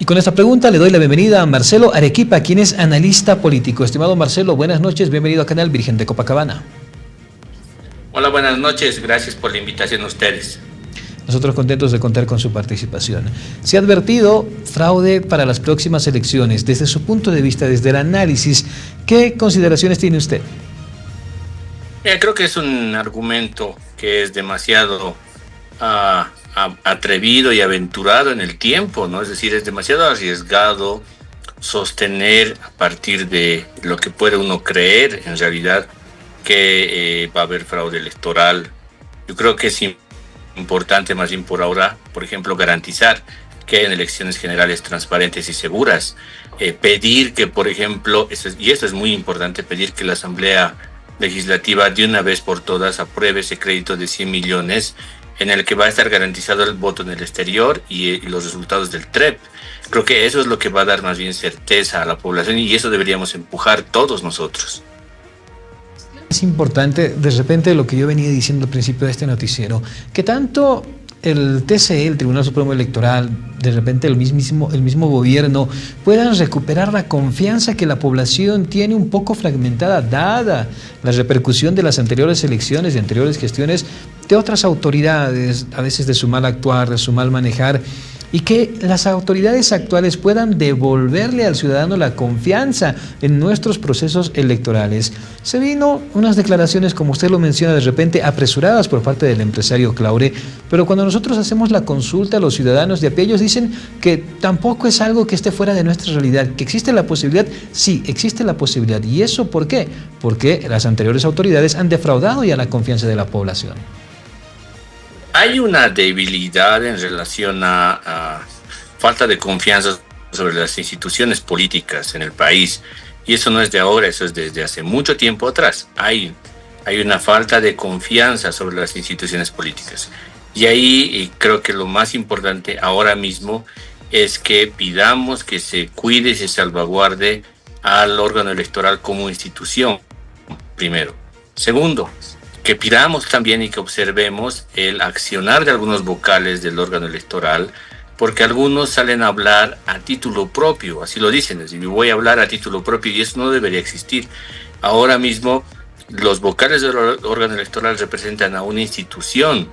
Y con esta pregunta le doy la bienvenida a Marcelo Arequipa, quien es analista político. Estimado Marcelo, buenas noches, bienvenido al canal Virgen de Copacabana. Hola, buenas noches, gracias por la invitación a ustedes. Nosotros contentos de contar con su participación. Se ha advertido fraude para las próximas elecciones. Desde su punto de vista, desde el análisis, ¿qué consideraciones tiene usted? Creo que es un argumento que es demasiado atrevido y aventurado en el tiempo, ¿no? Es decir, es demasiado arriesgado sostener a partir de lo que puede uno creer en realidad que va a haber fraude electoral. Yo creo que es importante más bien por ahora, por ejemplo, garantizar que hayan elecciones generales transparentes y seguras. Pedir que, por ejemplo, y esto es muy importante, pedir que la Asamblea Legislativa de una vez por todas apruebe ese crédito de 100 millones en el que va a estar garantizado el voto en el exterior y los resultados del TREP. Creo que eso es lo que va a dar más bien certeza a la población y eso deberíamos empujar todos nosotros. Es importante, de repente, lo que yo venía diciendo al principio de este noticiero, que tanto el TCE, el Tribunal Supremo Electoral, de repente el mismo gobierno, puedan recuperar la confianza que la población tiene un poco fragmentada, dada la repercusión de las anteriores elecciones, de anteriores gestiones, de otras autoridades, a veces de su mal actuar, de su mal manejar, y que las autoridades actuales puedan devolverle al ciudadano la confianza en nuestros procesos electorales. Se vino unas declaraciones, como usted lo menciona, de repente apresuradas por parte del empresario Claure, pero cuando nosotros hacemos la consulta a los ciudadanos de a pie, ellos dicen que tampoco es algo que esté fuera de nuestra realidad, que existe la posibilidad. Sí, existe la posibilidad. ¿Y eso por qué? Porque las anteriores autoridades han defraudado ya la confianza de la población. Hay una debilidad en relación a falta de confianza sobre las instituciones políticas en el país. Y eso no es de ahora, eso es desde hace mucho tiempo atrás. Hay una falta de confianza sobre las instituciones políticas. Y ahí creo que lo más importante ahora mismo es que pidamos que se cuide y se salvaguarde al órgano electoral como institución, primero. Segundo, que pidamos también y que observemos el accionar de algunos vocales del órgano electoral, porque algunos salen a hablar a título propio, así lo dicen, es decir, voy a hablar a título propio y eso no debería existir. Ahora mismo los vocales del órgano electoral representan a una institución,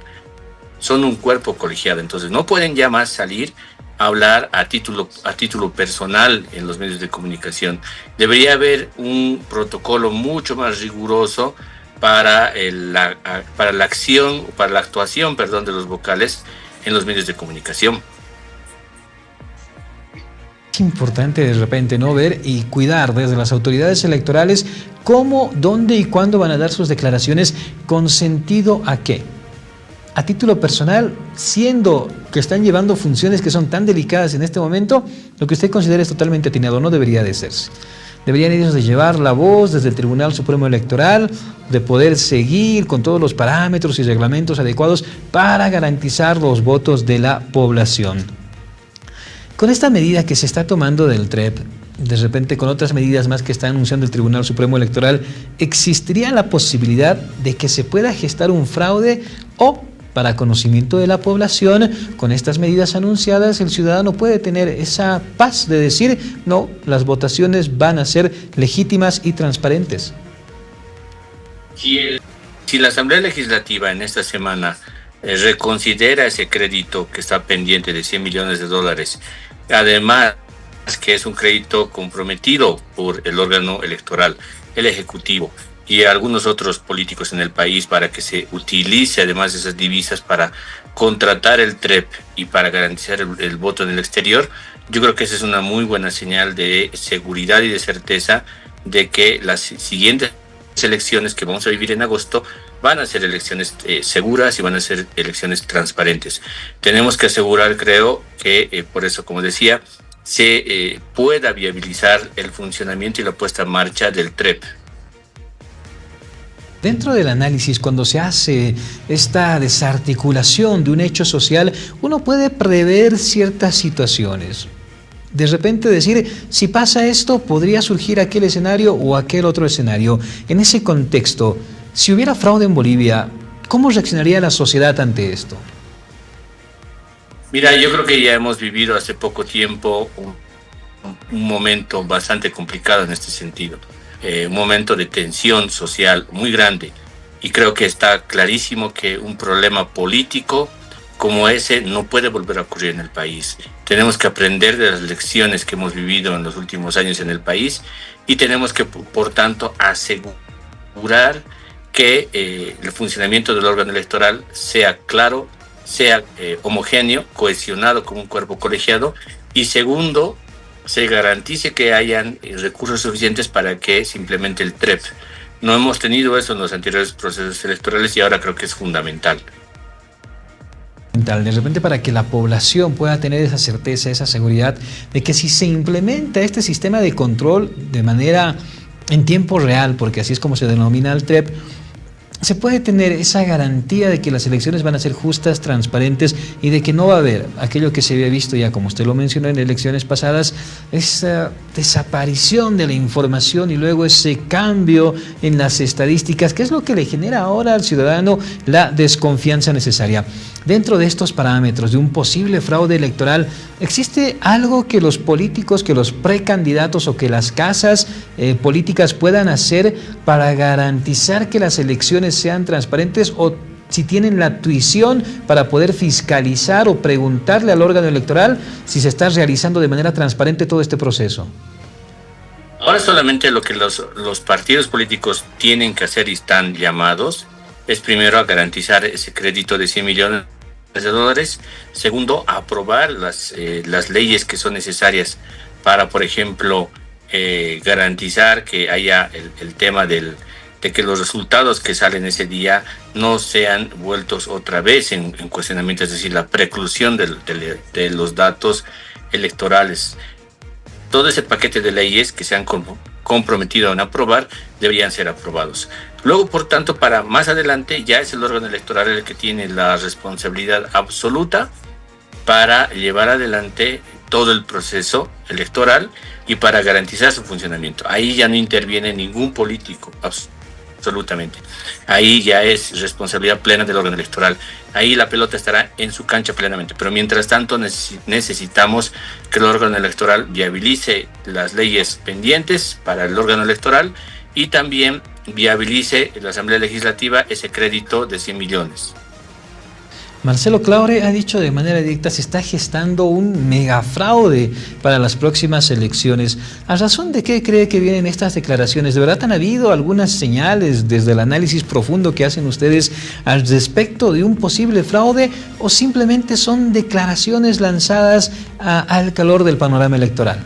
son un cuerpo colegiado, entonces no pueden ya más salir a hablar a título personal en los medios de comunicación. Debería haber un protocolo mucho más riguroso para la actuación de los vocales en los medios de comunicación. Es importante de repente no ver y cuidar desde las autoridades electorales cómo, dónde y cuándo van a dar sus declaraciones, con sentido a qué. A título personal, siendo que están llevando funciones que son tan delicadas en este momento, lo que usted considera es totalmente atinado, no debería de hacerse. Deberían ellos de llevar la voz desde el Tribunal Supremo Electoral, de poder seguir con todos los parámetros y reglamentos adecuados para garantizar los votos de la población. Con esta medida que se está tomando del TREP, de repente con otras medidas más que está anunciando el Tribunal Supremo Electoral, ¿existiría la posibilidad de que se pueda gestar un fraude o, para conocimiento de la población, con estas medidas anunciadas, el ciudadano puede tener esa paz de decir, no, las votaciones van a ser legítimas y transparentes? Si la Asamblea Legislativa en esta semana reconsidera ese crédito que está pendiente de 100 millones de dólares, además que es un crédito comprometido por el órgano electoral, el Ejecutivo, y algunos otros políticos en el país para que se utilice además de esas divisas para contratar el TREP y para garantizar el voto en el exterior, yo creo que esa es una muy buena señal de seguridad y de certeza de que las siguientes elecciones que vamos a vivir en agosto van a ser elecciones seguras y van a ser elecciones transparentes. Tenemos que asegurar, creo, que por eso, como decía, se pueda viabilizar el funcionamiento y la puesta en marcha del TREP. Dentro del análisis, cuando se hace esta desarticulación de un hecho social, uno puede prever ciertas situaciones. De repente decir, si pasa esto, podría surgir aquel escenario o aquel otro escenario. En ese contexto, si hubiera fraude en Bolivia, ¿cómo reaccionaría la sociedad ante esto? Mira, yo creo que ya hemos vivido hace poco tiempo un momento bastante complicado en este sentido, un momento de tensión social muy grande, y creo que está clarísimo que un problema político como ese no puede volver a ocurrir en el país. Tenemos que aprender de las lecciones que hemos vivido en los últimos años en el país y tenemos que, por tanto, asegurar que el funcionamiento del órgano electoral sea claro, sea homogéneo, cohesionado como un cuerpo colegiado, y segundo, se garantice que hayan recursos suficientes para que se implemente el TREP. No hemos tenido eso en los anteriores procesos electorales y ahora creo que es fundamental. De repente, para que la población pueda tener esa certeza, esa seguridad de que si se implementa este sistema de control de manera en tiempo real, porque así es como se denomina el TREP, se puede tener esa garantía de que las elecciones van a ser justas, transparentes, y de que no va a haber aquello que se había visto ya, como usted lo mencionó en elecciones pasadas, esa desaparición de la información y luego ese cambio en las estadísticas, que es lo que le genera ahora al ciudadano la desconfianza necesaria. Dentro de estos parámetros de un posible fraude electoral, ¿existe algo que los políticos, que los precandidatos o que las casas políticas puedan hacer para garantizar que las elecciones sean transparentes, o si tienen la tuición para poder fiscalizar o preguntarle al órgano electoral si se está realizando de manera transparente todo este proceso? Ahora solamente lo que los partidos políticos tienen que hacer y están llamados es, primero, a garantizar ese crédito de 100 millones de dólares. Segundo, a aprobar las leyes que son necesarias para, por ejemplo, garantizar que haya el tema de que los resultados que salen ese día no sean vueltos otra vez en cuestionamiento, es decir, la preclusión de los datos electorales. Todo ese paquete de leyes que se han comprometido en aprobar deberían ser aprobados. Luego, por tanto, para más adelante ya es el órgano electoral el que tiene la responsabilidad absoluta para llevar adelante todo el proceso electoral y para garantizar su funcionamiento. Ahí ya no interviene ningún político, absolutamente. Ahí ya es responsabilidad plena del órgano electoral. Ahí la pelota estará en su cancha plenamente. Pero mientras tanto necesitamos que el órgano electoral viabilice las leyes pendientes para el órgano electoral y también viabilice la Asamblea Legislativa ese crédito de 100 millones. Marcelo Claure ha dicho de manera directa: se está gestando un megafraude para las próximas elecciones. ¿A razón de qué cree que vienen estas declaraciones? ¿De verdad han habido algunas señales desde el análisis profundo que hacen ustedes al respecto de un posible fraude, o simplemente son declaraciones lanzadas al calor del panorama electoral?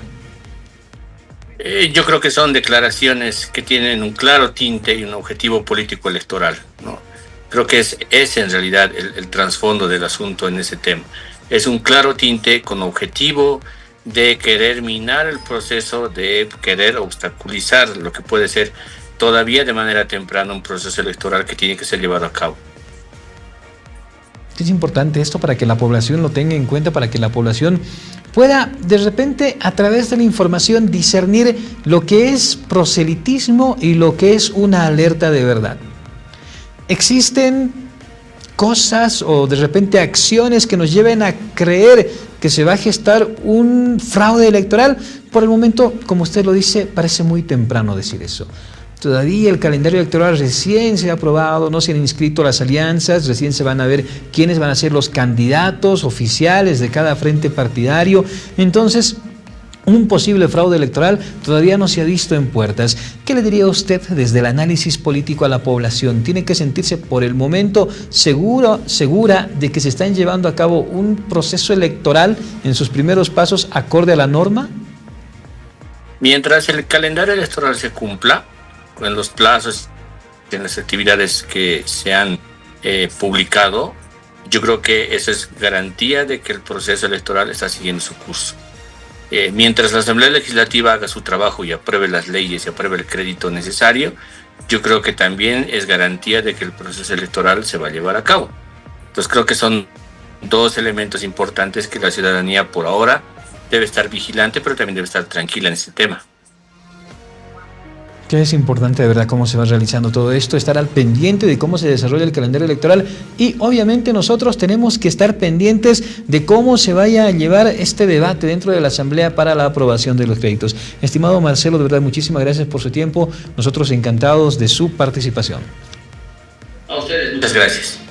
Yo creo que son declaraciones que tienen un claro tinte y un objetivo político electoral, ¿no? Creo que es en realidad el trasfondo del asunto en ese tema. Es un claro tinte con objetivo de querer minar el proceso, de querer obstaculizar lo que puede ser todavía de manera temprana un proceso electoral que tiene que ser llevado a cabo. Es importante esto para que la población lo tenga en cuenta, para que la población pueda de repente, a través de la información, discernir lo que es proselitismo y lo que es una alerta de verdad. Existen cosas o de repente acciones que nos lleven a creer que se va a gestar un fraude electoral. Por el momento, como usted lo dice, parece muy temprano decir eso. Todavía el calendario electoral recién se ha aprobado, no se han inscrito las alianzas, recién se van a ver quiénes van a ser los candidatos oficiales de cada frente partidario. Entonces, un posible fraude electoral todavía no se ha visto en puertas. ¿Qué le diría usted desde el análisis político a la población? ¿Tiene que sentirse por el momento segura de que se están llevando a cabo un proceso electoral en sus primeros pasos acorde a la norma? Mientras el calendario electoral se cumpla, en los plazos y en las actividades que se han publicado, yo creo que eso es garantía de que el proceso electoral está siguiendo su curso. Mientras la Asamblea Legislativa haga su trabajo y apruebe las leyes y apruebe el crédito necesario, yo creo que también es garantía de que el proceso electoral se va a llevar a cabo. Entonces creo que son dos elementos importantes que la ciudadanía por ahora debe estar vigilante, pero también debe estar tranquila en ese tema. Que es importante de verdad cómo se va realizando todo esto, estar al pendiente de cómo se desarrolla el calendario electoral y obviamente nosotros tenemos que estar pendientes de cómo se vaya a llevar este debate dentro de la Asamblea para la aprobación de los créditos. Estimado Marcelo, de verdad muchísimas gracias por su tiempo, nosotros encantados de su participación. A ustedes, muchas gracias.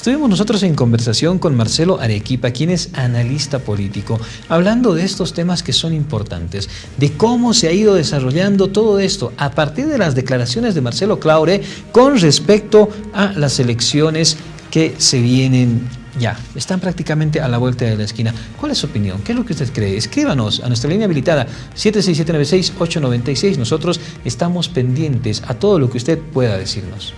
Estuvimos nosotros en conversación con Marcelo Arequipa, quien es analista político, hablando de estos temas que son importantes, de cómo se ha ido desarrollando todo esto a partir de las declaraciones de Marcelo Claure con respecto a las elecciones que se vienen ya, están prácticamente a la vuelta de la esquina. ¿Cuál es su opinión? ¿Qué es lo que usted cree? Escríbanos a nuestra línea habilitada 767-96-896. Nosotros estamos pendientes a todo lo que usted pueda decirnos.